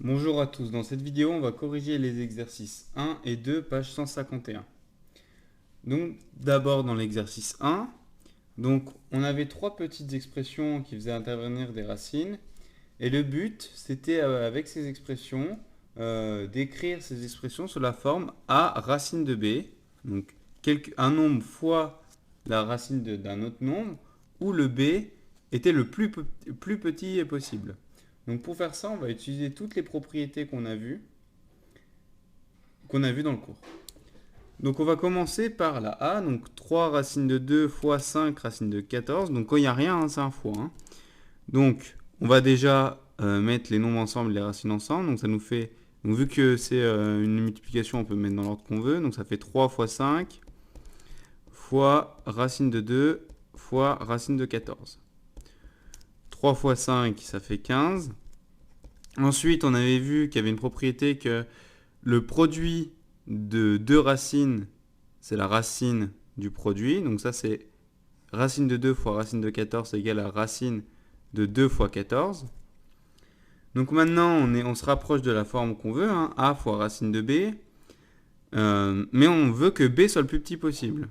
Bonjour à tous, dans cette vidéo on va corriger les exercices 1 et 2, page 151. Donc d'abord dans l'exercice 1, on avait trois petites expressions qui faisaient intervenir des racines et le but c'était avec ces expressions d'écrire ces expressions sous la forme a racine de b, donc un nombre fois la racine d'un autre nombre où le b était le plus petit possible. Donc pour faire ça, on va utiliser toutes les propriétés qu'on a vues dans le cours. Donc on va commencer par la a, donc 3 racine de 2 fois 5 racine de 14. Donc quand il n'y a rien, hein, c'est un fois. Hein. Donc on va déjà mettre les nombres ensemble et les racines ensemble. Donc ça nous fait, donc vu que c'est une multiplication, on peut mettre dans l'ordre qu'on veut. Donc ça fait 3 fois 5 fois racine de 2 fois racine de 14. 3 fois 5, ça fait 15. Ensuite, on avait vu qu'il y avait une propriété que le produit de deux racines, c'est la racine du produit. Donc ça, c'est racine de 2 fois racine de 14 c'est égal à racine de 2 fois 14. Donc maintenant, on se rapproche de la forme qu'on veut, hein, a fois racine de b. Mais on veut que b soit le plus petit possible.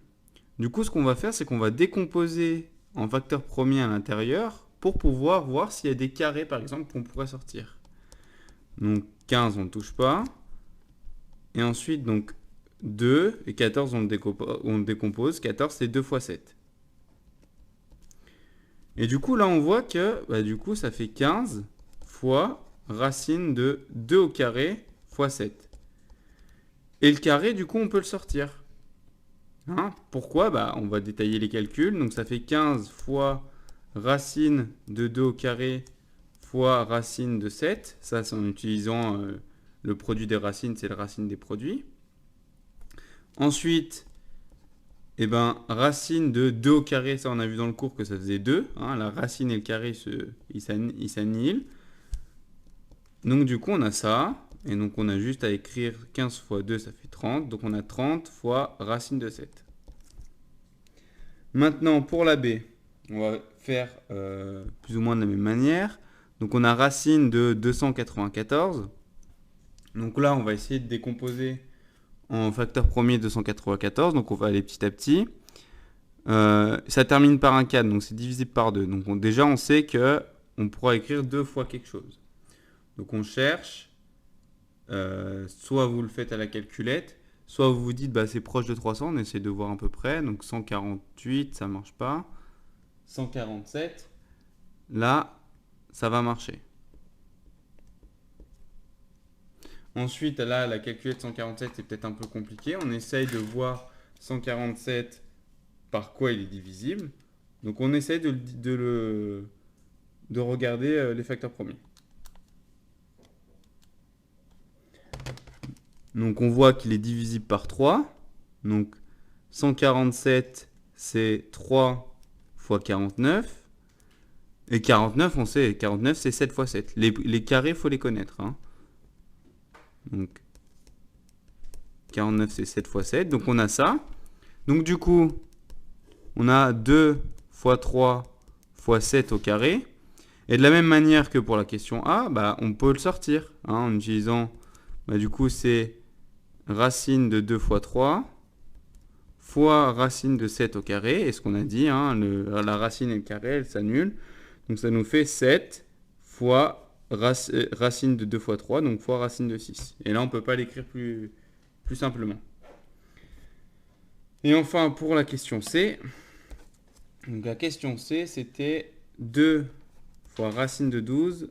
Du coup, ce qu'on va faire, c'est qu'on va décomposer en facteur premier à l'intérieur pour pouvoir voir s'il y a des carrés, par exemple, qu'on pourrait sortir. Donc 15, on ne touche pas. Et ensuite, donc 2 et 14, on le décompose. 14, c'est 2 fois 7. Et du coup, là, on voit que du coup, ça fait 15 fois racine de 2 au carré fois 7. Et le carré, du coup, on peut le sortir. Hein? Pourquoi? On va détailler les calculs. Donc ça fait 15 fois racine de 2 au carré fois racine de 7. Ça, c'est en utilisant le produit des racines, c'est la racine des produits. Ensuite, racine de 2 au carré, ça on a vu dans le cours que ça faisait 2. Hein, la racine et le carré, ils s'annihilent. Donc du coup, on a ça. Et donc on a juste à écrire 15 fois 2, ça fait 30. Donc on a 30 fois racine de 7. Maintenant, pour la b, on va faire plus ou moins de la même manière. Donc on a racine de 294. Donc là, on va essayer de décomposer en facteur premier 294. Donc on va aller petit à petit. Ça termine par un 4, donc c'est divisible par 2. Donc déjà, on sait qu'on pourra écrire 2 fois quelque chose. Donc on cherche, soit vous le faites à la calculette, soit vous vous dites c'est proche de 300, on essaie de voir à peu près. Donc 148, ça marche pas. 147, là, ça va marcher. Ensuite, là, la calculette 147, c'est peut-être un peu compliqué. On essaye de voir 147 par quoi il est divisible. Donc on essaye de regarder les facteurs premiers. Donc on voit qu'il est divisible par 3. Donc 147, c'est 3 fois 49. Et 49, on sait, 49, c'est 7 fois 7. Les carrés, il faut les connaître. Hein. Donc 49, c'est 7 fois 7. Donc on a ça. Donc du coup, on a 2 fois 3 fois 7 au carré. Et de la même manière que pour la question A, on peut le sortir hein, en utilisant, du coup, c'est racine de 2 fois 3 fois racine de 7 au carré. Et ce qu'on a dit, hein, la racine et le carré, elles s'annulent. Donc ça nous fait 7 fois racine de 2 fois 3, donc fois racine de 6. Et là, on ne peut pas l'écrire plus simplement. Et enfin, pour la question C, donc la question C, c'était 2 fois racine de 12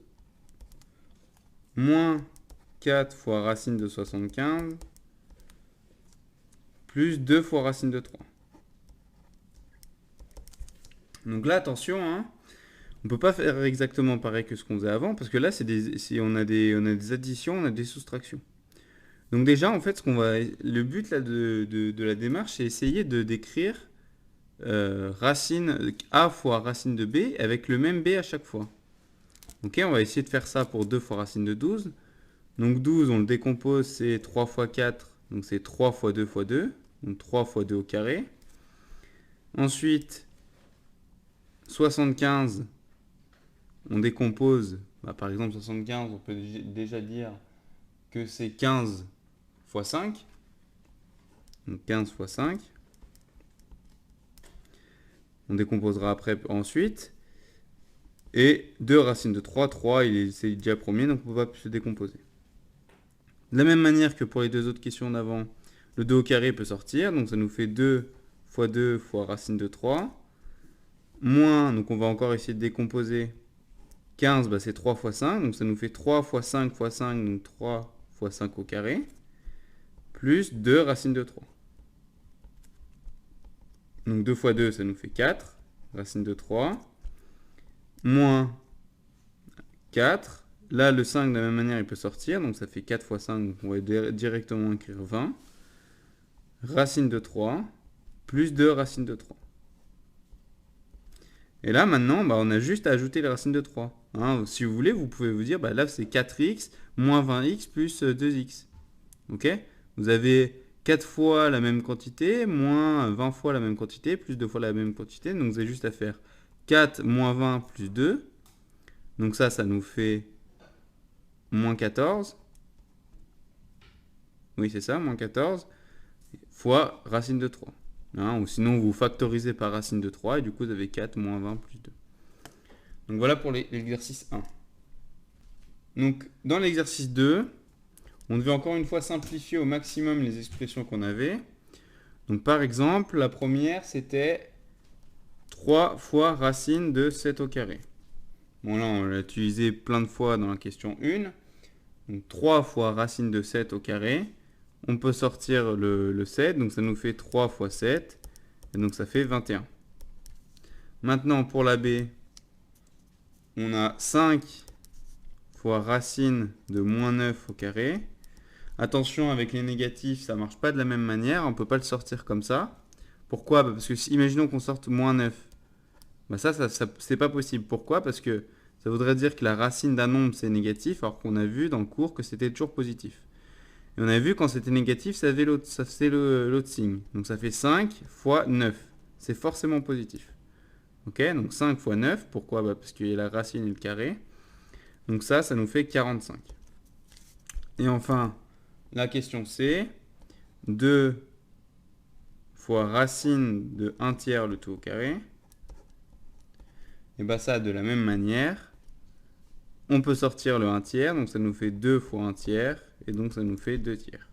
moins 4 fois racine de 75 plus 2 fois racine de 3. Donc là, attention, hein, on ne peut pas faire exactement pareil que ce qu'on faisait avant, parce que là, on a des additions, on a des soustractions. Donc déjà, en fait, le but là, de la démarche, c'est essayer de décrire racine A fois racine de B avec le même B à chaque fois. Ok, on va essayer de faire ça pour 2 fois racine de 12. Donc 12, on le décompose, c'est 3 fois 4, donc c'est 3 fois 2 fois 2, donc 3 fois 2 au carré. Ensuite, 75, on décompose, Bah, par exemple 75, on peut déjà dire que c'est 15 fois 5. Donc 15 fois 5. On décomposera après ensuite. Et 2 racines de 3, 3 c'est déjà premier, donc on ne peut pas se décomposer. De la même manière que pour les deux autres questions d'avant, le 2 au carré peut sortir, donc ça nous fait 2 fois racine de 3. Moins, donc on va encore essayer de décomposer. 15, bah c'est 3 fois 5, donc ça nous fait 3 fois 5 fois 5, donc 3 fois 5 au carré. Plus 2 racines de 3. Donc 2 fois 2, ça nous fait 4, racine de 3. Moins 4. Là, le 5, de la même manière, il peut sortir. Donc, ça fait 4 fois 5. Donc, on va directement écrire 20. Racine de 3. Plus 2 racines de 3. Et là, maintenant, bah, on a juste à ajouter les racines de 3. Hein, si vous voulez, vous pouvez vous dire, bah, là, c'est 4x moins 20x plus 2x. Ok? Vous avez 4 fois la même quantité, moins 20 fois la même quantité, plus 2 fois la même quantité. Donc, vous avez juste à faire 4 moins 20 plus 2. Donc ça nous fait moins 14. Oui, c'est ça, moins 14. Fois racine de 3. Hein, ou sinon, vous factorisez par racine de 3. Et du coup, vous avez 4 moins 20 plus 2. Donc voilà pour l'exercice 1. Donc dans l'exercice 2, on devait encore une fois simplifier au maximum les expressions qu'on avait. Donc par exemple, la première, c'était 3 fois racine de 7 au carré. Bon là, on l'a utilisé plein de fois dans la question 1. Donc 3 fois racine de 7 au carré. On peut sortir le 7, donc ça nous fait 3 fois 7. Et donc ça fait 21. Maintenant pour la B, on a 5 fois racine de moins 9 au carré. Attention, avec les négatifs, ça ne marche pas de la même manière. On ne peut pas le sortir comme ça. Pourquoi? Parce que imaginons qu'on sorte moins 9. Bah ça c'est pas possible. Pourquoi? Parce que ça voudrait dire que la racine d'un nombre, c'est négatif, alors qu'on a vu dans le cours que c'était toujours positif. Et on a vu quand c'était négatif, ça faisait l'autre signe. Donc ça fait 5 fois 9. C'est forcément positif. Ok? Donc 5 fois 9. Pourquoi? Bah parce qu'il y a la racine et le carré. Donc ça nous fait 45. Et enfin, la question C. 2 fois racine de 1 tiers le tout au carré. Et bah ça, de la même manière, on peut sortir le 1 tiers. Donc ça nous fait 2 fois 1 tiers. Et donc ça nous fait 2 tiers.